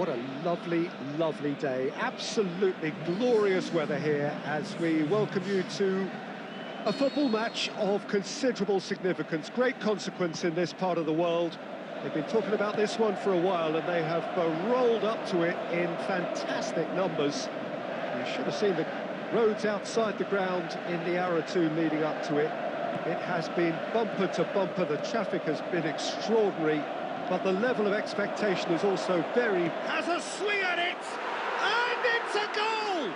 What a lovely, lovely day. Absolutely glorious weather here as we welcome you to a football match of considerable significance, great consequence in this part of the world. They've been talking about this one for a while and they have rolled up to it in fantastic numbers. You should have seen the roads outside the ground in the hour or two leading up to it. It has been bumper to bumper, the traffic has been extraordinary, but the level of expectation is also very... Has a swing at it, and it's a goal!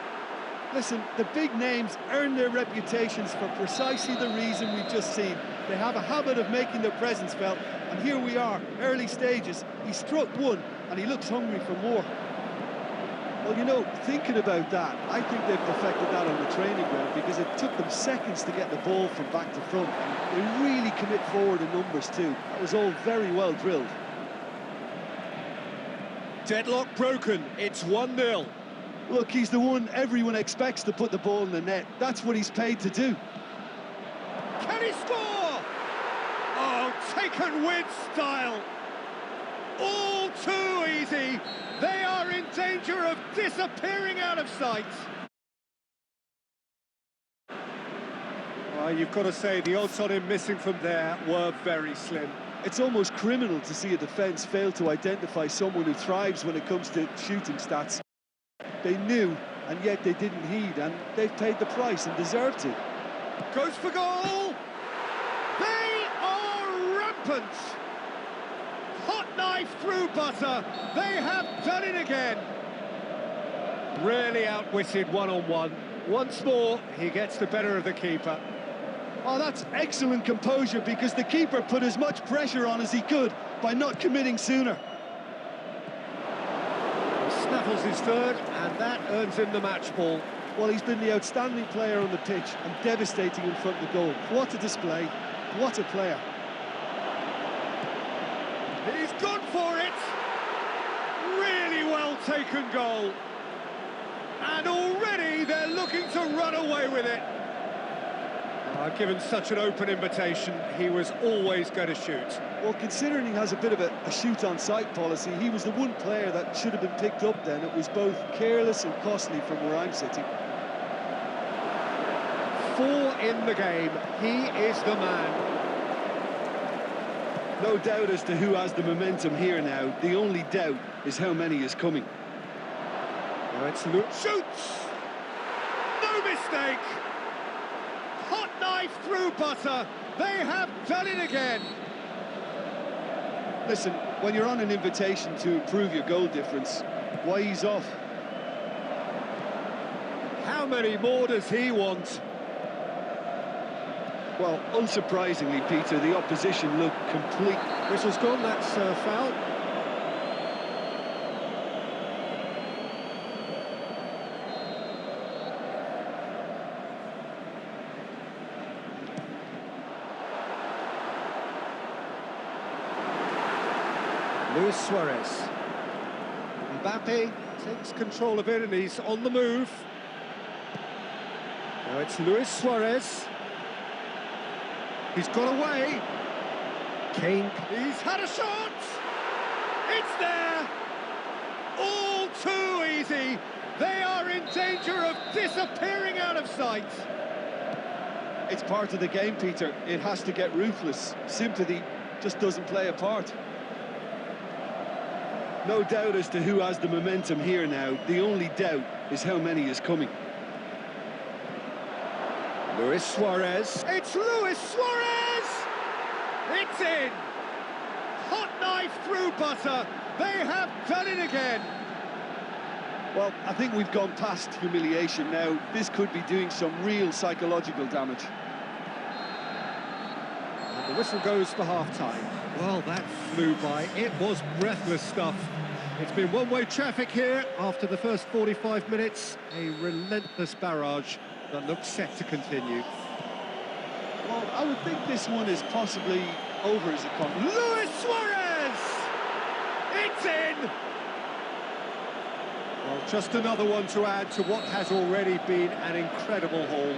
Listen, the big names earn their reputations for precisely the reason we've just seen. They have a habit of making their presence felt, and here we are, early stages. He struck one, and he looks hungry for more. Well, you know, thinking about that, I think they've perfected that on the training ground because it took them seconds to get the ball from back to front. They really commit forward in numbers too. That was all very well drilled. Deadlock broken, it's 1-0. Look, he's the one everyone expects to put the ball in the net. That's what he's paid to do. Can he score? Oh, taken with style. All too easy. They are in danger of disappearing out of sight. Well, you've got to say the odds on him missing from there were very slim. It's almost criminal to see a defence fail to identify someone who thrives when it comes to shooting stats. They knew, and yet they didn't heed, and they've paid the price and deserved to. Goes for goal. They are rampant. Hot knife through butter. They have done it again. Really outwitted one-on-one. Once more, he gets the better of the keeper. Oh, that's excellent composure because the keeper put as much pressure on as he could by not committing sooner. He snaffles his third, and that earns him the match ball. Well, he's been the outstanding player on the pitch and devastating in front of the goal. What a display, what a player. He's gone for it. Really well taken goal. And already they're looking to run away with it. Given such an open invitation, he was always going to shoot. Well, considering he has a bit of a shoot-on-sight policy, he was the one player that should have been picked up then. It was both careless and costly from where I'm sitting. 4 in the game. He is the man. No doubt as to who has the momentum here now. The only doubt is how many is coming. Now it's Luke. Shoots! No mistake! Hot knife through butter. They have done it again. Listen, when you're on an invitation to improve your goal difference, why ease off? How many more does he want? Well, unsurprisingly, Peter, the opposition look complete. Whistle's gone, that's foul. Luis Suarez. Mbappe takes control of it and he's on the move. Now it's Luis Suarez. He's got away. Kane. He's had a shot. It's there. All too easy. They are in danger of disappearing out of sight. It's part of the game, Peter. It has to get ruthless. Sympathy just doesn't play a part. No doubt as to who has the momentum here now. The only doubt is how many is coming. Luis Suarez. It's Luis Suarez! It's in! Hot knife through butter. They have done it again. Well, I think we've gone past humiliation now. This could be doing some real psychological damage. And the whistle goes for half-time. Well, that flew by. It was breathless stuff. It's been one-way traffic here after the first 45 minutes. A relentless barrage that looks set to continue. Well, I would think this one is possibly over as it comes. Luis Suarez! It's in! Well, just another one to add to what has already been an incredible haul.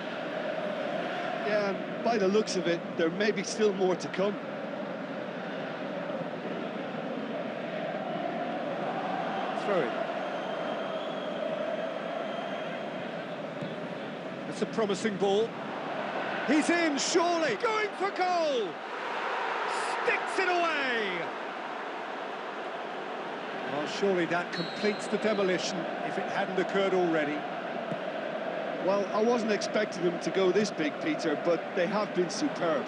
Yeah, and by the looks of it, there may be still more to come. throw-in. It's a promising ball. He's in, surely, going for goal! Sticks it away! Well, surely that completes the demolition, if it hadn't occurred already. Well, I wasn't expecting them to go this big, Peter, but they have been superb.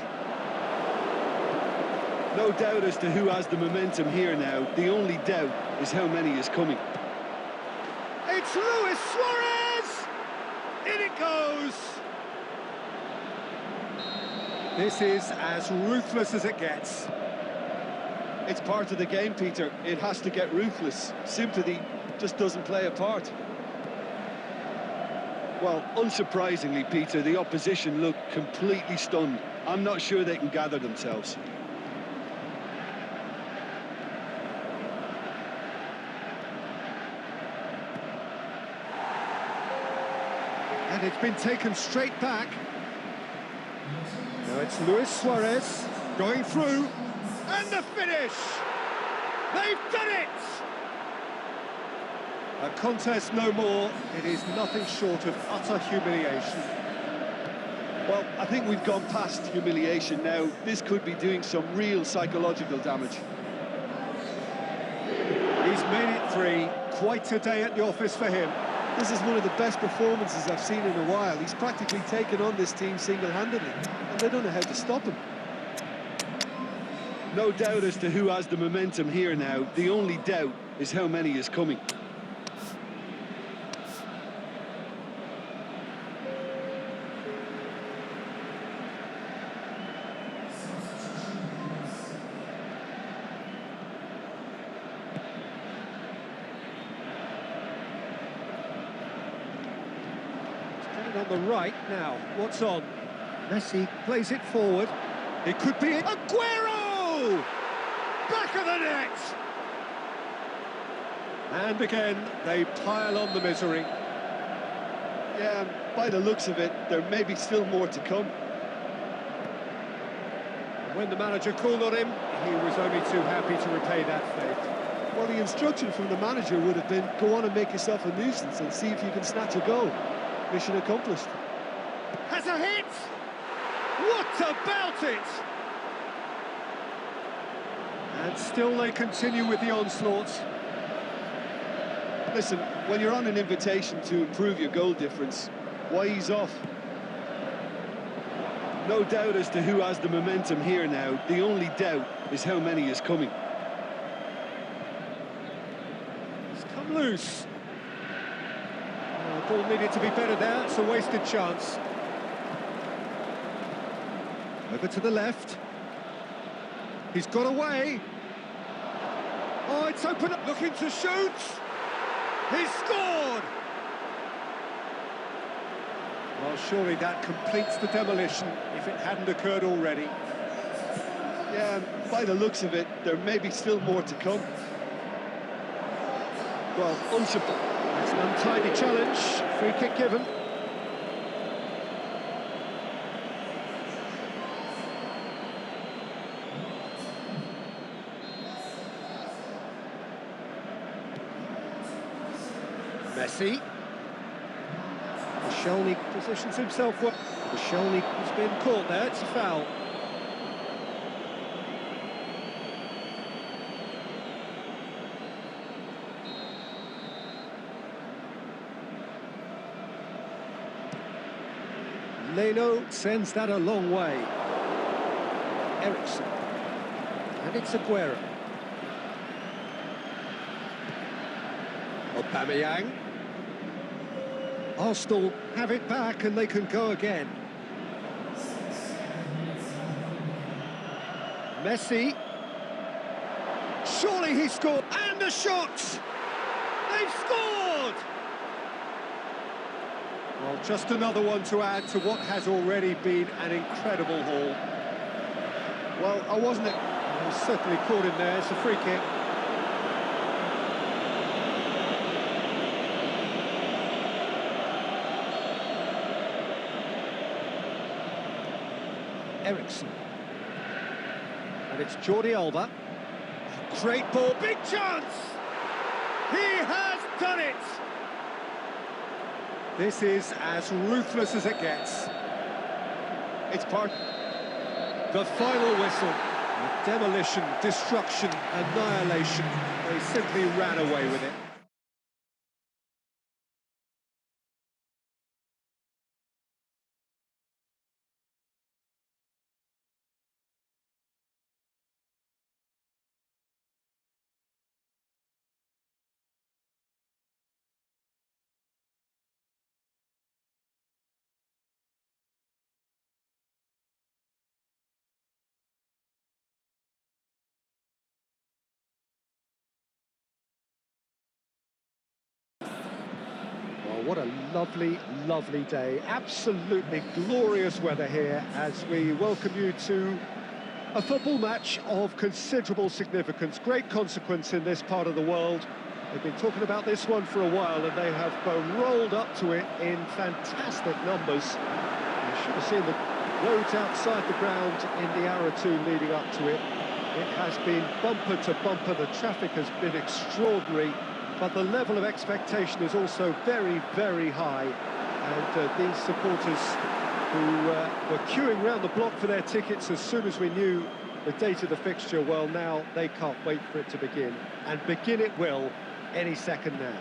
No doubt as to who has the momentum here now. The only doubt is how many is coming. It's Luis Suarez! In it goes! This is as ruthless as it gets. It's part of the game, Peter. It has to get ruthless. Sympathy just doesn't play a part. Well, unsurprisingly, Peter, the opposition look completely stunned. I'm not sure they can gather themselves. And it's been taken straight back. Now it's Luis Suarez going through. And the finish! They've done it! A contest no more. It is nothing short of utter humiliation. Well, I think we've gone past humiliation now. This could be doing some real psychological damage. He's made it 3. Quite a day at the office for him. This is one of the best performances I've seen in a while. He's practically taken on this team single-handedly, and they don't know how to stop him. No doubt as to who has the momentum here now. The only doubt is how many is coming. On the right now, what's on? Messi plays it forward. It could be it. Aguero! Back of the net! And again, they pile on the misery. Yeah, by the looks of it, there may be still more to come. When the manager called on him, he was only too happy to repay that fate. Well, the instruction from the manager would have been, go on and make yourself a nuisance and see if you can snatch a goal. Mission accomplished. Has a hit! What about it? And still they continue with the onslaughts. Listen, when you're on an invitation to improve your goal difference, why ease off? No doubt as to who has the momentum here now. The only doubt is how many is coming. It's come loose. The ball needed to be better there. It's a wasted chance. Over to the left. He's got away. Oh, it's open up. Looking to shoot. He's scored. Well, surely that completes the demolition, if it hadn't occurred already. Yeah, by the looks of it, there may be still more to come. Well, That's an untidy challenge. Free kick given. Messi. Koscielny positions himself well. Koscielny has been caught there. It's a foul. Leno sends that a long way. Eriksson. And it's Aguero. Aubameyang. Arsenal have it back and they can go again. Messi. Surely he scored. And the shot! They've scored! Well, just another one to add to what has already been an incredible haul. well, I wasn't... He's certainly caught him there. It's a free kick. Eriksson. And it's Jordi Alba. Great ball, Big chance! He has done it! This is as ruthless as it gets. It's part. The final whistle. Demolition, destruction, annihilation. They simply ran away with it. Well, what a lovely, lovely day. Absolutely glorious weather here as we welcome you to a football match of considerable significance. Great consequence in this part of the world. They've been talking about this one for a while and they have rolled up to it in fantastic numbers. You should have seen the roads outside the ground in the hour or two leading up to it. It has been bumper to bumper. The traffic has been extraordinary. But the level of expectation is also very, very high. And these supporters who were queuing round the block for their tickets as soon as we knew the date of the fixture, well, now they can't wait for it to begin. And begin it will any second now.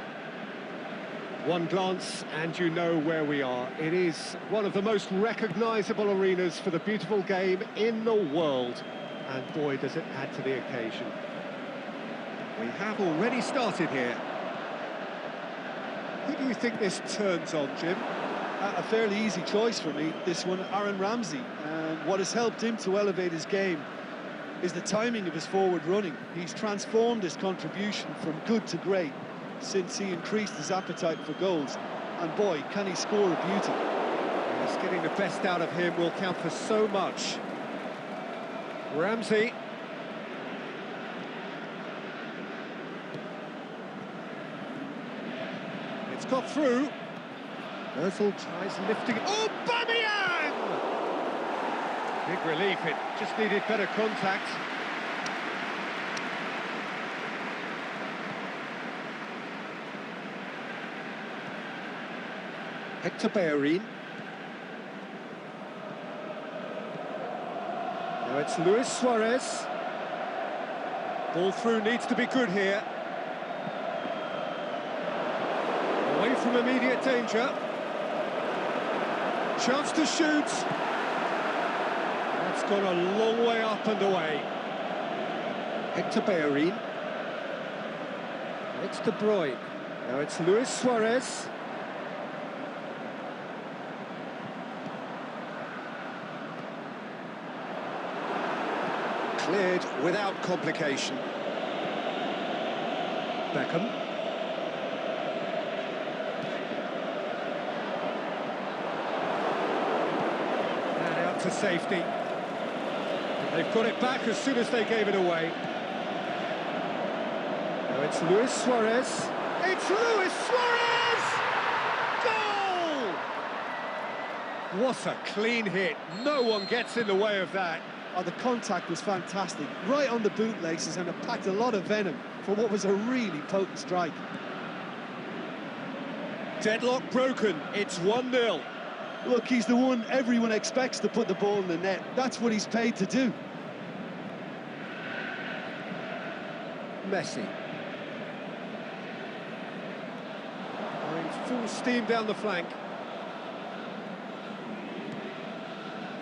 One glance and you know where we are. It is one of the most recognisable arenas for the beautiful game in the world. And boy, does it add to the occasion. We have already started here. Who do you think this turns on, Jim? A fairly easy choice for me, this one, Aaron Ramsey. And what has helped him to elevate his game is the timing of his forward running. He's transformed his contribution from good to great since he increased his appetite for goals. And boy, can he score a beauty. Yes, getting the best out of him will count for so much. Ramsey. It's got through. Ozil tries lifting it. Oh, Bayern! Big relief, it just needed better contact. Bayern. Now it's Luis Suarez. Ball through needs to be good here. Away from immediate danger. Chance to shoot. That's gone a long way up and away. Bayern. It's De Bruyne. Now it's Luis Suarez. Cleared without complication. Beckham. And out to safety. They've got it back as soon as they gave it away. Now it's Luis Suarez. It's Luis Suarez! Goal! What a clean hit. No one gets in the way of that. Oh, the contact was fantastic, right on the bootlaces, and it packed a lot of venom for what was a really potent strike. Deadlock broken, it's 1-0. Look, he's the one everyone expects to put the ball in the net. That's what he's paid to do. Messi. Going full steam down the flank.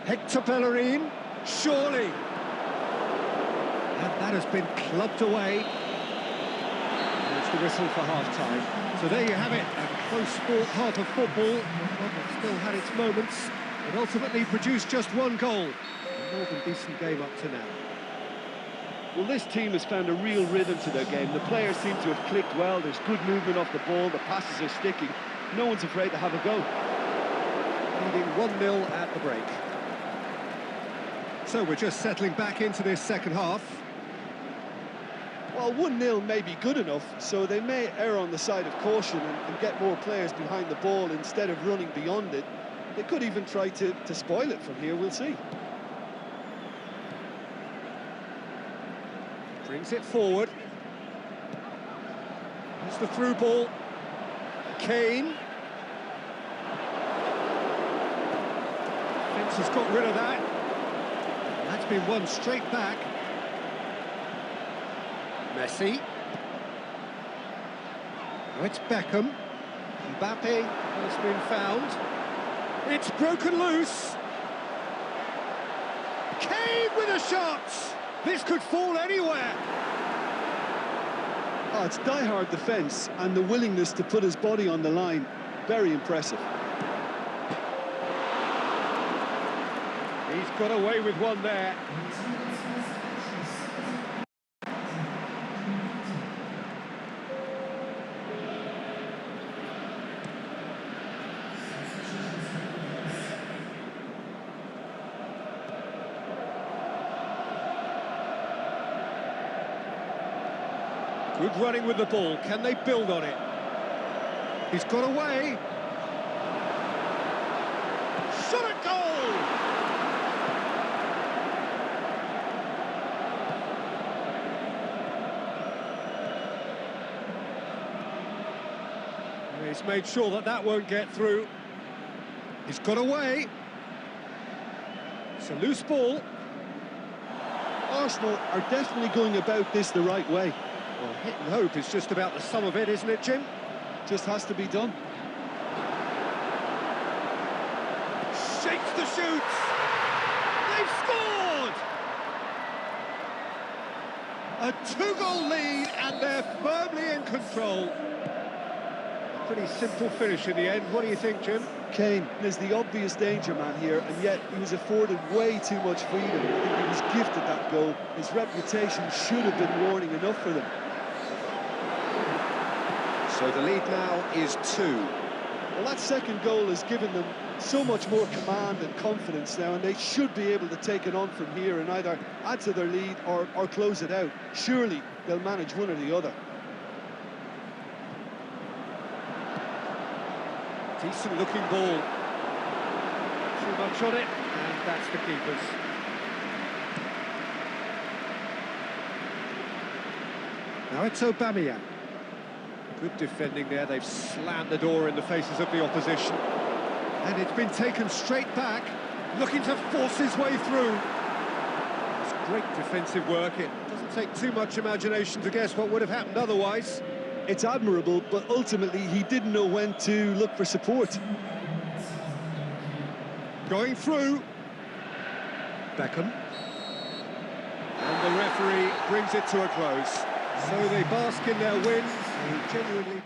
Bayern. Surely. And that has been clubbed away. And it's the whistle for half-time. So there you have it, a close sport half of football. It still had its moments. It ultimately produced just one goal. A more than decent game up to now. Well, this team has found a real rhythm to their game. The players seem to have clicked well. There's good movement off the ball. The passes are sticking. No one's afraid to have a go. Leading 1-0 at the break. So we're just settling back into this second half. Well, 1-0 may be good enough, so they may err on the side of caution and get more players behind the ball instead of running beyond it. They could even try to spoil it from here, we'll see. Brings it forward. It's the through ball. Kane. Fence has got rid of that. That's been won straight back. Messi. Now it's Beckham. Mbappe has been found. It's broken loose. Kane with a shot. This could fall anywhere. Oh, it's die-hard defence and the willingness to put his body on the line. Very impressive. He's got away with one there. Good running with the ball. Can they build on it? He's got away. Shot at goal! He's made sure that that won't get through. He's got away. It's a loose ball. Arsenal are definitely going about this the right way. Well, hit and hope is just about the sum of it, isn't it, Jim? Just has to be done. Shakes the shoots. They've scored! A two-goal lead, and they're firmly in control. A pretty simple finish in the end. What do you think, Jim? Kane is the obvious danger man here, and yet he was afforded way too much freedom. I think he was gifted that goal. His reputation should have been warning enough for them. So the lead now is 2. Well, that second goal has given them so much more command and confidence now, and they should be able to take it on from here and either add to their lead or close it out. Surely they'll manage one or the other. Decent looking ball. Too much on it, and that's the keeper's. Now it's Aubameyang. Good defending there. They've slammed the door in the faces of the opposition. And it's been taken straight back, looking to force his way through. It's great defensive work. It doesn't take too much imagination to guess what would have happened otherwise. It's admirable, but ultimately he didn't know when to look for support. Going through. Beckham. And the referee brings it to a close. So they bask in their win. They genuinely...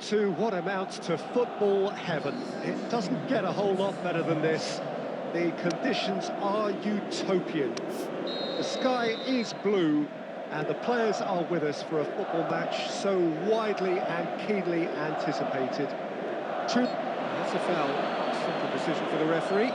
to what amounts to football heaven. It doesn't get a whole lot better than this. The conditions are utopian. The sky is blue, and the players are with us for a football match so widely and keenly anticipated. True. That's a foul. Simple decision for the referee.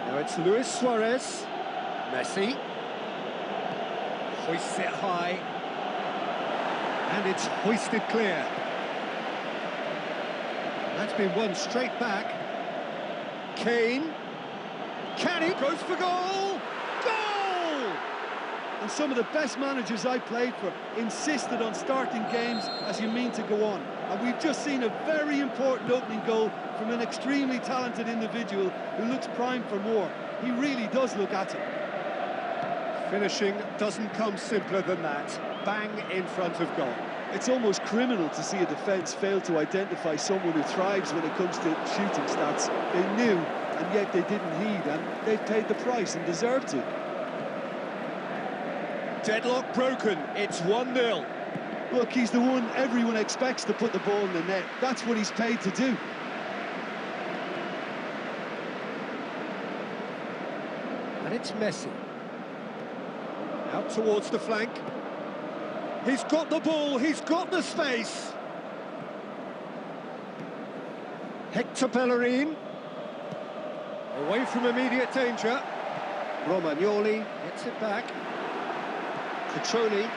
Now it's Luis Suarez. Messi. Hoists it high. And it's hoisted clear. That's been won straight back. Kane. Can he? Goes for goal! Goal! And some of the best managers I played for insisted on starting games as you mean to go on. And we've just seen a very important opening goal from an extremely talented individual who looks primed for more. He really does look at it. Finishing doesn't come simpler than that. Bang in front of goal. It's almost criminal to see a defence fail to identify someone who thrives when it comes to shooting stats. They knew, and yet they didn't heed, and they've paid the price and deserve to. Deadlock broken, it's 1-0. Look, he's the one everyone expects to put the ball in the net. That's what he's paid to do. And it's Messi. Out towards the flank. He's got the ball, he's got the space. Hector Bellerin. Away from immediate danger. Romagnoli gets it back. Petroni.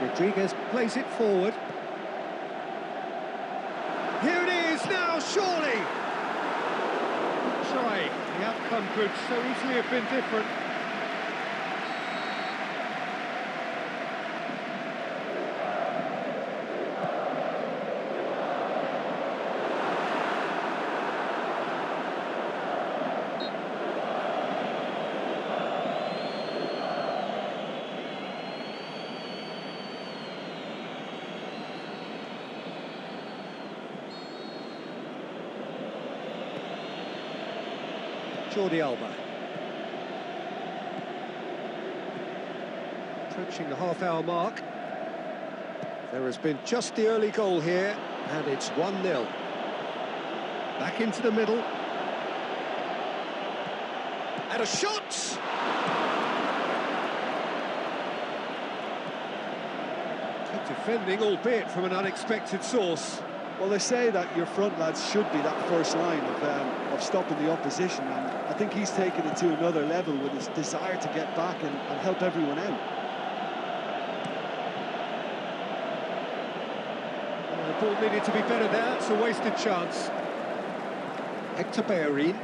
Rodriguez plays it forward. Here it is now, surely. Try. The outcome could so easily have been different. Jordi Alba. Approaching the half-hour mark. There has been just the early goal here, and it's 1-0. Back into the middle. And a shot! Good defending, albeit from an unexpected source. Well, they say that your front lads should be that first line of stopping the opposition, and I think he's taken it to another level with his desire to get back and help everyone out. The ball needed to be better there, it's a wasted chance. Hector Bellerin.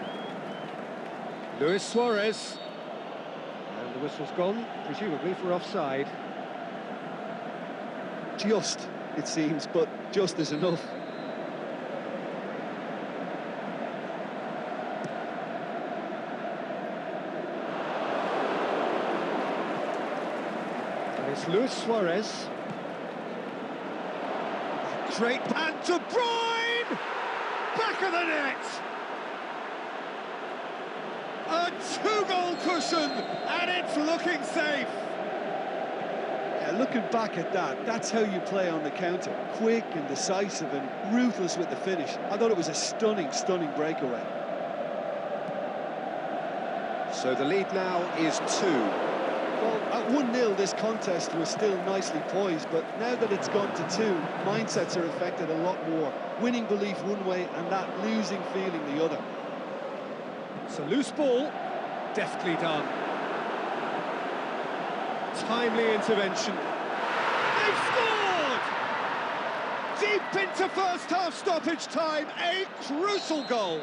Luis Suarez. And the whistle's gone, presumably for offside. Just, it seems, but just is enough. And it's Luis Suarez. Great, and De Bruyne! Back of the net! A two-goal cushion, and it's looking safe. Yeah, looking back at that, that's how you play on the counter. Quick and decisive and ruthless with the finish. I thought it was a stunning, stunning breakaway. So the lead now is 2. Well, at 1-0, this contest was still nicely poised, but now that it's gone to 2, mindsets are affected a lot more. Winning belief one way and that losing feeling the other. It's a loose ball, deftly done. Timely intervention. They've scored! Deep into first half stoppage time, a crucial goal.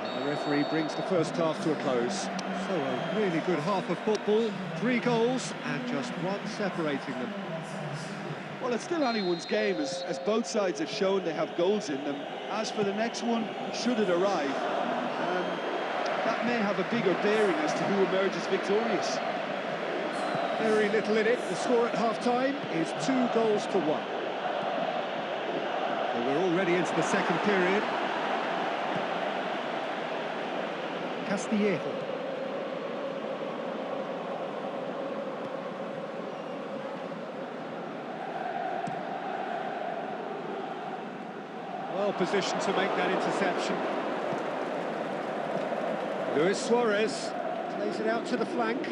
And the referee brings the first half to a close. So a really good half of football, 3 goals and just 1 separating them. Well, it's still anyone's game, as both sides have shown they have goals in them. As for the next one, should it arrive, that may have a bigger bearing as to who emerges victorious. Very little in it. The score at half-time is 2 goals to 1. So we're already into the second period. Castillejo. Well positioned to make that interception. Luis Suarez Plays it out to the flank.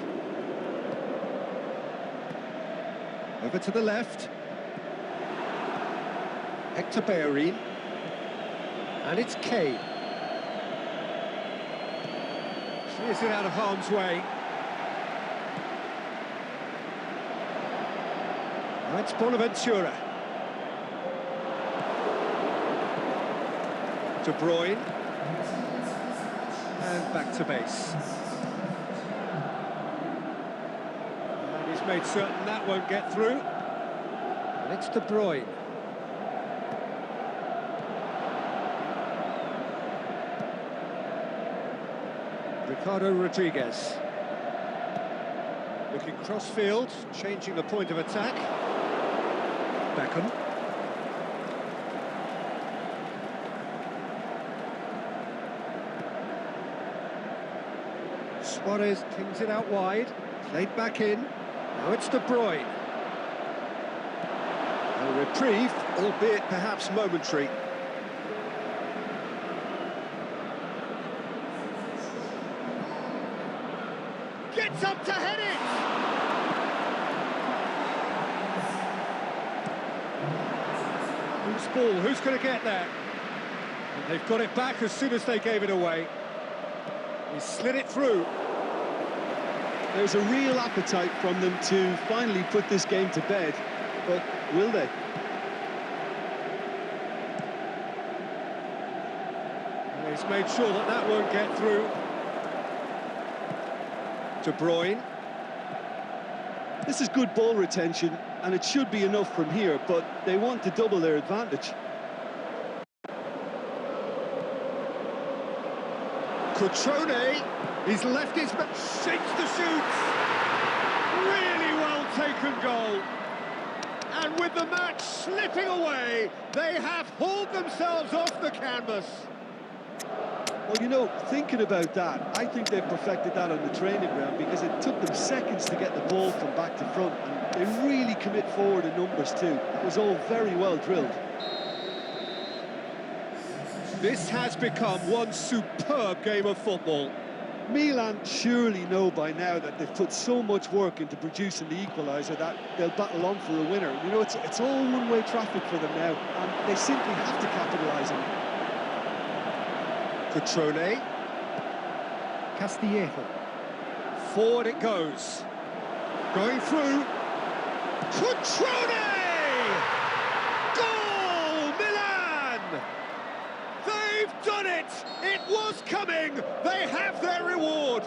Over to the left. Hector Bellerin. And it's Kane. clears it out of harm's way. That's Bonaventura. De Bruyne. And back to base. And he's made certain that won't get through. And it's De Bruyne. Ricardo Rodriguez. Working cross-field, changing the point of attack. Beckham. Suarez pings it out wide, played back in. Now it's De Bruyne. A reprieve, albeit perhaps momentary. Gets up to head it! Who's ball? Who's going to get there? And they've got it back as soon as they gave it away. He slid it through. There's a real appetite from them to finally put this game to bed, but will they? And he's made sure that that won't get through. De Bruyne. This is good ball retention, and it should be enough from here, but they want to double their advantage. Cutrone, he's left his... Shakes the shoots! Really well taken goal. And with the match slipping away, they have hauled themselves off the canvas. Well, you know, thinking about that, I think they've perfected that on the training ground because it took them seconds to get the ball from back to front, and they really commit forward in numbers too. It was all very well drilled. This has become one superb game of football. Milan surely know by now that they've put so much work into producing the equaliser that they'll battle on for a winner. You know, it's all one-way traffic for them now, and they simply have to capitalise on it. Cutrone. Castillejo. Forward it goes. Going through. Cutrone! Goal, Milan! They've done it! It was coming! They have their reward!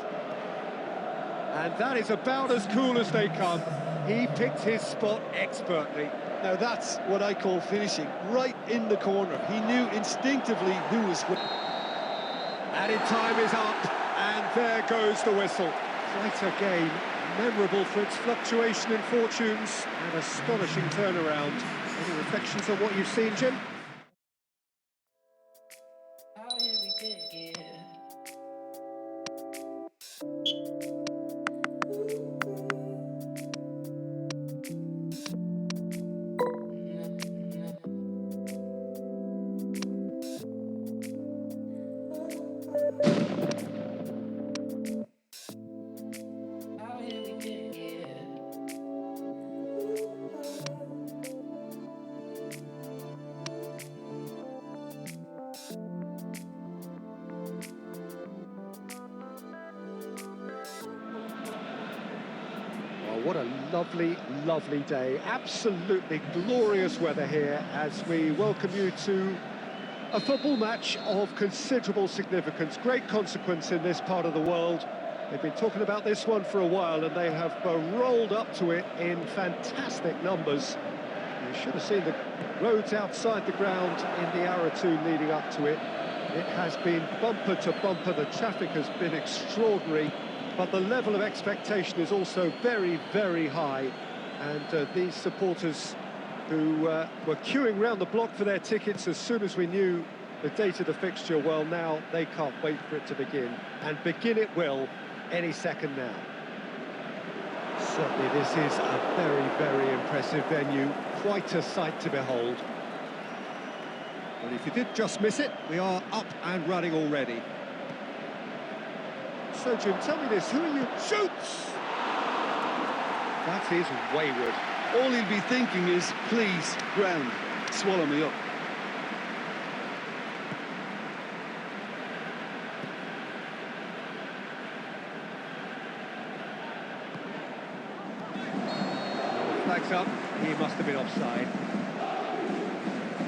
And that is about as cool as they come. He picked his spot expertly. Now that's what I call finishing, right in the corner. He knew instinctively who was... Added time is up, and there goes the whistle. Quite a game, memorable for its fluctuation in fortunes and astonishing turnaround. Any reflections on what you've seen, Jim? What a lovely, lovely day. Absolutely glorious weather here as we welcome you to a football match of considerable significance. Great consequence in this part of the world. They've been talking about this one for a while and they have rolled up to it in fantastic numbers. You should have seen the roads outside the ground in the hour or two leading up to it. It has been bumper to bumper. The traffic has been extraordinary. But the level of expectation is also very, very high. And these supporters who were queuing round the block for their tickets as soon as we knew the date of the fixture, well, now they can't wait for it to begin. And begin it will any second now. Certainly this is a very, very impressive venue. Quite a sight to behold. Well, if you did just miss it, we are up and running already. So, Jim, tell me this, who are you? Shoots! That is wayward. All he'll be thinking is, please, ground, swallow me up. Flags up, he must have been offside.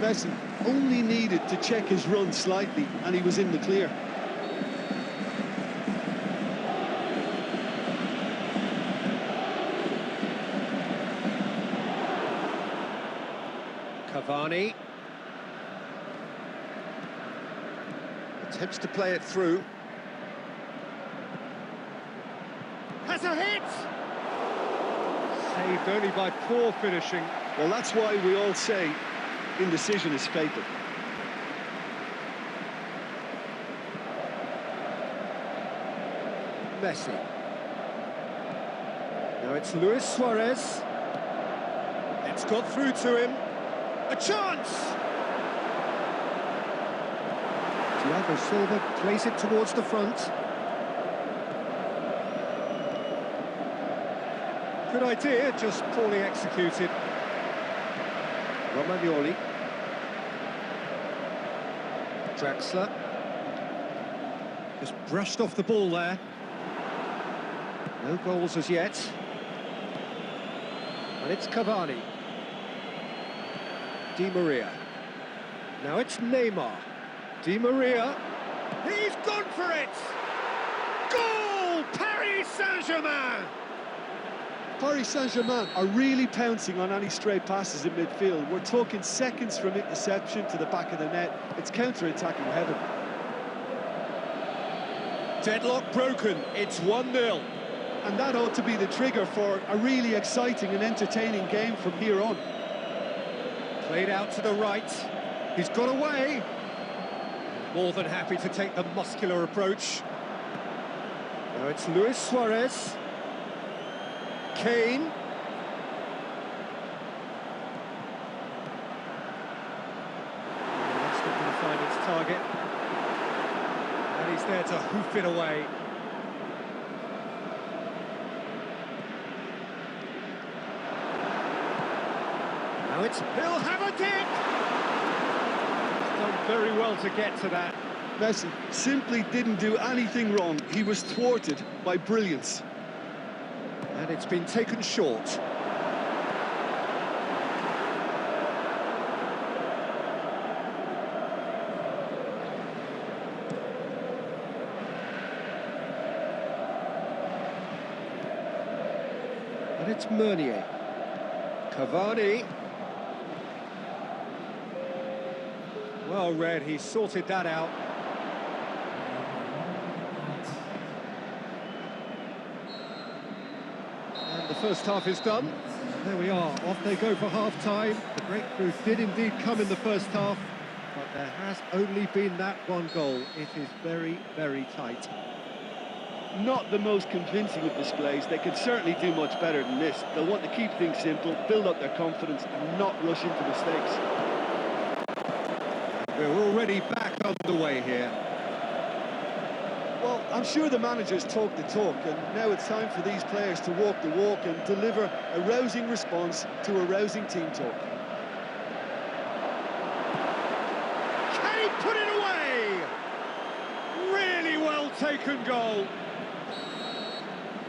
Messi only needed to check his run slightly, and he was in the clear. Cavani attempts to play it through. Has a hit! saved only by poor finishing. Well, that's why we all say indecision is fatal. Messi. Now it's Luis Suarez. It's got through to him. A chance! Thiago Silva plays it towards the front. Good idea, just poorly executed. Romagnoli. Draxler. Just brushed off the ball there. No goals as yet. And it's Cavani. Di Maria. Now it's Neymar. Di Maria. He's gone for it! Goal! Paris Saint-Germain! Paris Saint-Germain are really pouncing on any stray passes in midfield. We're talking seconds from interception to the back of the net. It's counter-attacking heaven. Deadlock broken. It's 1-0. And that ought to be the trigger for a really exciting and entertaining game from here on. Played out to the right. He's got away. More than happy to take the muscular approach. Now it's Luis Suarez. Kane. That's not going to find its target. And he's there to hoof it away. Now it's... He'll have a dig! He's done very well to get to that. Messi simply didn't do anything wrong. He was thwarted by brilliance. And it's been taken short. And it's Meunier. Cavani. Well read, he sorted that out. And the first half is done. There we are, off they go for half-time. The breakthrough did indeed come in the first half, but there has only been that one goal. It is very, very tight. Not the most convincing of displays. They could certainly do much better than this. They'll want to keep things simple, build up their confidence and not rush into mistakes. We're already back underway here. Well, I'm sure the managers talk the talk, and now it's time for these players to walk the walk and deliver a rousing response to a rousing team talk. Can he put it away? Really well taken goal.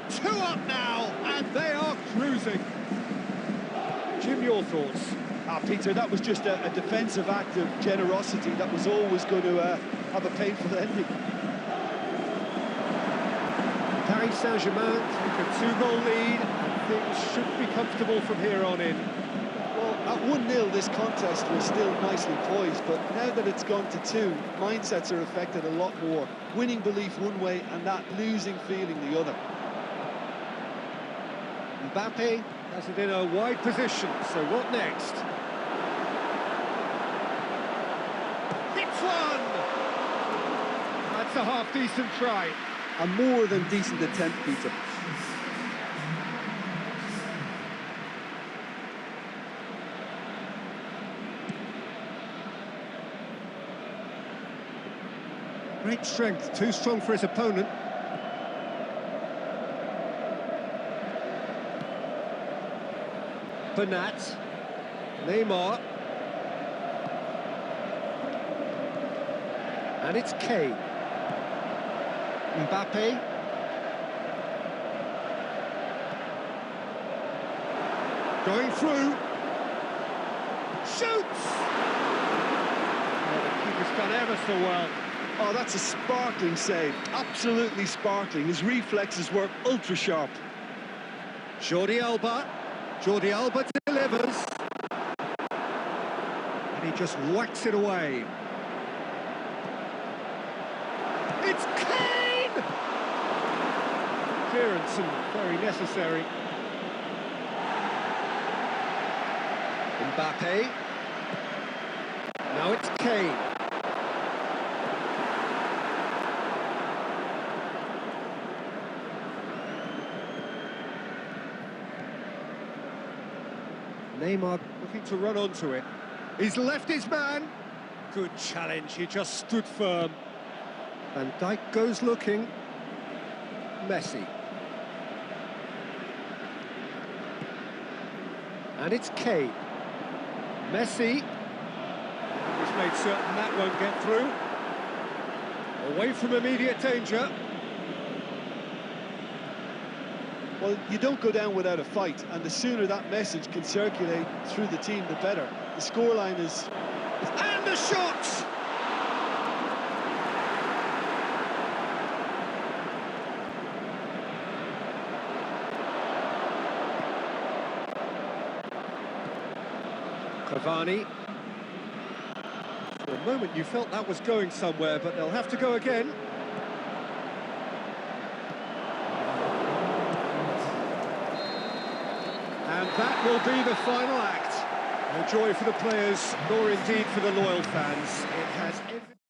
2 up now, and they are cruising. Jim, your thoughts? Peter, that was just a defensive act of generosity that was always going to have a painful ending. Paris Saint-Germain take a 2-goal lead, and things should be comfortable from here on in. Well, at 1-0, this contest was still nicely poised, but now that it's gone to 2, mindsets are affected a lot more. Winning belief one way and that losing feeling the other. Mbappe has it in a wide position, so what next? Hits one! That's a half-decent try. A more than decent attempt, Peter. Great strength, too strong for his opponent. Bernat, Neymar, and it's Kane. Mbappe, going through, Shoots! oh, the keeper's done ever so well. Oh, that's a sparkling save. Absolutely sparkling. His reflexes were ultra sharp. Jordi Alba delivers, and he just whacks it away. It's Kane! Clearance and very necessary. Mbappe. Now it's Kane. Neymar looking to run onto it. He's left his man. Good challenge, he just stood firm. Van Dijk goes looking. Messi. And it's Kane. Messi. He's made certain that won't get through. Away from immediate danger. Well, you don't go down without a fight, and the sooner that message can circulate through the team, the better. The scoreline is... And the shot! Cavani. For a moment you felt that was going somewhere, but they'll have to go again. And that will be the final act. No joy for the players, nor indeed for the loyal fans. It has every...